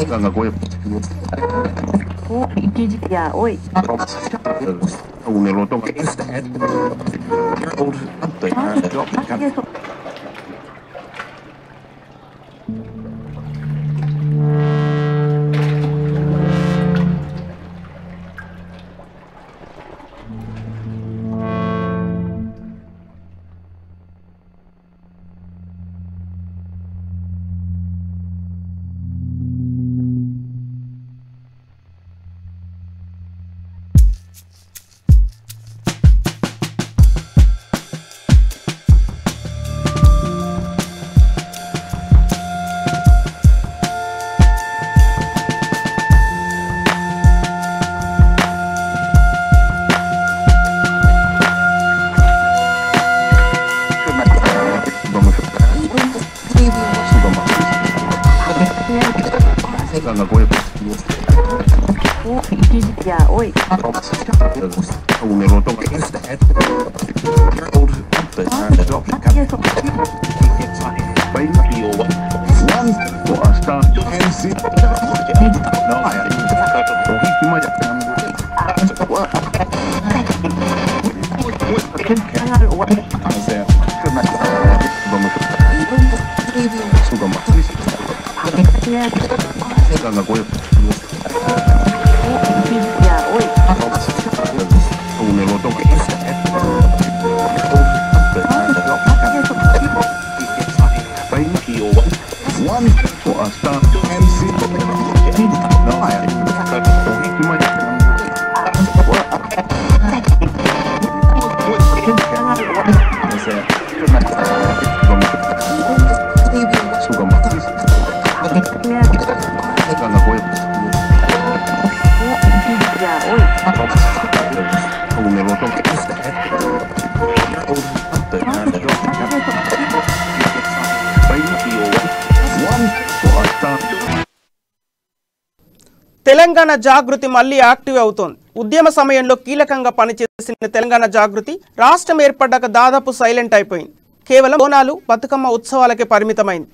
Ganga Goya. Oh, ya, oi. Un eloto. Ganga Goya. Oh, ya, oi. Un eloto. Ganga Goya. Ya, oi. Un eloto. One for a star. Ya, oi. Un eloto. Telangana జాగృతి మళ్లీ active అవుతోంది. ఉద్యమ సమయంలో కీలకంగా పనిచేసిన తెలంగాణ జాగృతి రాష్ట్రం ఏర్పడ్డాక దాదాపు silent అయిపోయింది. కేవలం బోనాలు, బతుకమ్మ ఉత్సవాలకే పరిమితమైంది.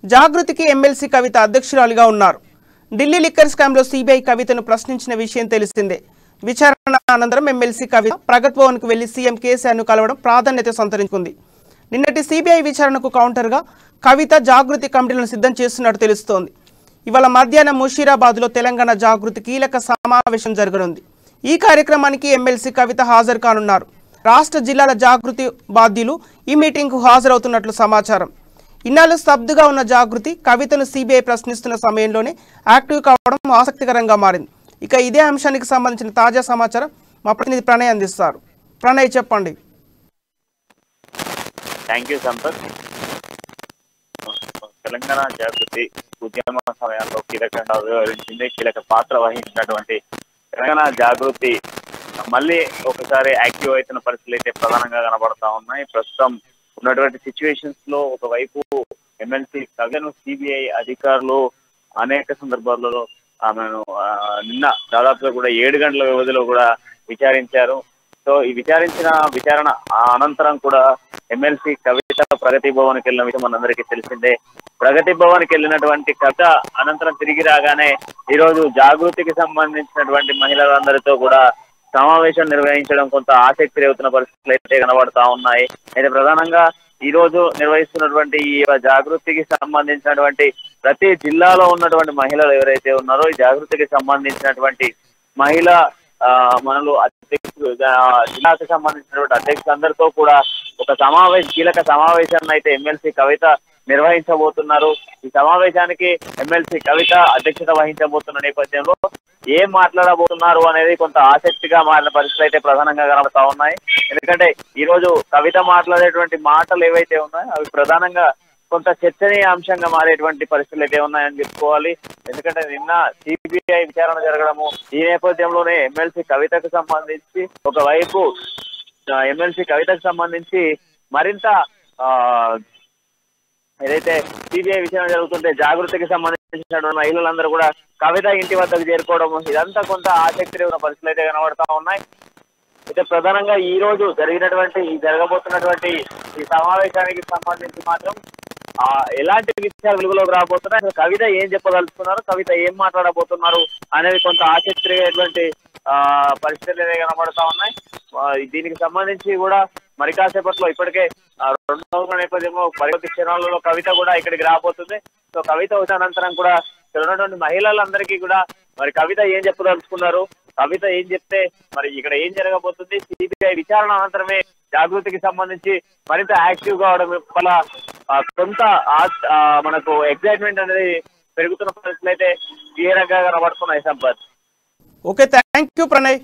జాగృతికి ఎమ్మెల్సీ కవిత అధ్యక్షురాలిగా ఉన్నారు. ఢిల్లీ లిక్కర్ స్కామ్లో సిబిఐ కవితను ప్రశ్నించిన విషయం తెలిసిందే. విచారణ అనంతరం ఎమ్మెల్సీ కవిత ప్రగతి భవన్కు వెళ్లి సీఎం కేసీఆర్ను కలవడం ప్రాధాన్యత సంతరించుకుంది. నిన్నటి సిబిఐ విచారణకు కౌంటర్గా కవిత జాగృతి కమిటీలను సిద్ధం చేస్తున్నట్టు తెలుస్తోంది. ఇవాళ మధ్యాహ్నం ముషీరాబాద్లో తెలంగాణ జాగృతి కీలక సమావేశం జరగనుంది. ఈ కార్యక్రమానికి ఎమ్మెల్సీ కవిత హాజరు కానున్నారు. రాష్ట్ర జిల్లాల జాగృతి బాధ్యులు ఈ మీటింగ్కు హాజరవుతున్నట్లు సమాచారం. ఇన్నాళ్ళు స్తబ్దుగా ఉన్న జాగృతి కవితను సిబిఐ ప్రశ్నిస్తున్న సమయంలోనే యాక్టివ్ కావడం ఆసక్తికరంగా మారింది. ఇక ఇదే అంశానికి సంబంధించిన తాజా సమాచారం మా ప్రతినిధి ప్రణయ్ అందిస్తారు. ప్రణయ్, చెప్పండి. Thank you Sampath. తెలంగాణ జాగృతి ఉద్యమ సమయాల్లో కీలకంగా వ్యవహరించింది, కీలక పాత్ర వహించినటువంటి తెలంగాణ జాగృతి మళ్ళీ ఒకసారి యాక్టివ్ అవుతున్న పరిస్థితులు అయితే ప్రధానంగా కనబడతా ఉన్నాయి. ప్రస్తుతం ఉన్నటువంటి సిచ్యువేషన్స్ లో ఒకవైపు ఎమ్మెల్సీ కవితను సిబిఐ అధికారులు అనేక సందర్భాల్లో ఆమెను నిన్న దాదాపుగా కూడా 7 గంటల వ్యవధిలో కూడా విచారించారు. సో ఈ విచారణ అనంతరం కూడా ఎమ్మెల్సీ కవిత ప్రగతి భవన్కి వెళ్ళిన విషయం మనందరికీ తెలిసిందే. ప్రగతి భవన్కి వెళ్ళినటువంటి కవిత అనంతరం తిరిగి రాగానే ఈరోజు జాగృతికి సంబంధించినటువంటి మహిళలందరితో కూడా సమావేశం నిర్వహించడం కొంత ఆసక్తి రేవుతున్న పరిస్థితులు అయితే కనబడతా ఉన్నాయి. అయితే ప్రధానంగా ఈ రోజు నిర్వహిస్తున్నటువంటి ఈ జాగృతికి సంబంధించినటువంటి ప్రతి జిల్లాలో ఉన్నటువంటి మహిళలు ఎవరైతే ఉన్నారో ఈ జాగృతికి సంబంధించినటువంటి మహిళా మనలు అధ్యక్షులు, జిల్లాకు సంబంధించినటువంటి అధ్యక్షులందరితో కూడా ఒక కీలక సమావేశాన్ని అయితే ఎమ్మెల్సీ కవిత నిర్వహించబోతున్నారు. ఈ సమావేశానికి ఎమ్మెల్సీ కవిత అధ్యక్షత వహించబోతున్న నేపథ్యంలో ఏం మాట్లాడబోతున్నారు అనేది కొంత ఆసక్తిగా మారిన పరిస్థితులు అయితే ప్రధానంగా కనబడతా ఉన్నాయి. ఎందుకంటే ఈ రోజు కవిత మాట్లాడేటువంటి మాటలు ఏవైతే ఉన్నాయో అవి ప్రధానంగా కొంత చర్చనీయాంశంగా మారేటువంటి పరిస్థితులు అయితే ఉన్నాయని చెప్పుకోవాలి. ఎందుకంటే నిన్న సిబిఐ విచారణ జరగడము, ఈ నేపథ్యంలోనే ఎమ్మెల్సీ కవితకు సంబంధించి ఒకవైపు మరింత ఏదైతే సిబిఐ విచారణ జరుగుతుంటే జాగృతికి సంబంధించినటువంటి మహిళలందరూ కూడా కవిత ఇంటి వద్దకు చేరుకోవడం, ఇదంతా కొంత ఆసక్తి ఉన్న పరిస్థితులు అయితే కనబడతా ఉన్నాయి. అయితే ప్రధానంగా ఈ రోజు జరగబోతున్నటువంటి ఈ సమావేశానికి సంబంధించి మాత్రం ఎలాంటి విషయాలు వెలుగులోకి రాబోతున్నాయి, అసలు కవిత ఏం చెప్పదలుచుకున్నారు, కవిత ఏం మాట్లాడబోతున్నారు అనేది కొంత ఆసక్తికరమైనటువంటి పరిస్థితులు కనబడతా ఉన్నాయి. దీనికి సంబంధించి కూడా మరి కాసేపట్లో ఇప్పటికే 2 నేపథ్యంలో పరివర్తి క్షణాలలో కవిత కూడా ఇక్కడికి రాబోతుంది. సో కవిత వచ్చిన అనంతరం కూడా ఇక్కడ ఉన్నటువంటి మహిళలందరికీ కూడా మరి కవిత ఏం చెప్పదలుచుకున్నారు, కవిత ఏం చెప్తే మరి ఇక్కడ ఏం జరగబోతుంది, సిబిఐ విచారణ అనంతరమే జాగృతికి సంబంధించి మరింత యాక్టివ్ కావడం వల్ల కొంత మనకు ఎక్సైట్మెంట్ అనేది పెరుగుతున్న పరిస్థితులు అయితే క్లియర్ గా కనబడుతున్నాయి Sampath. Okay, thank you Pranay.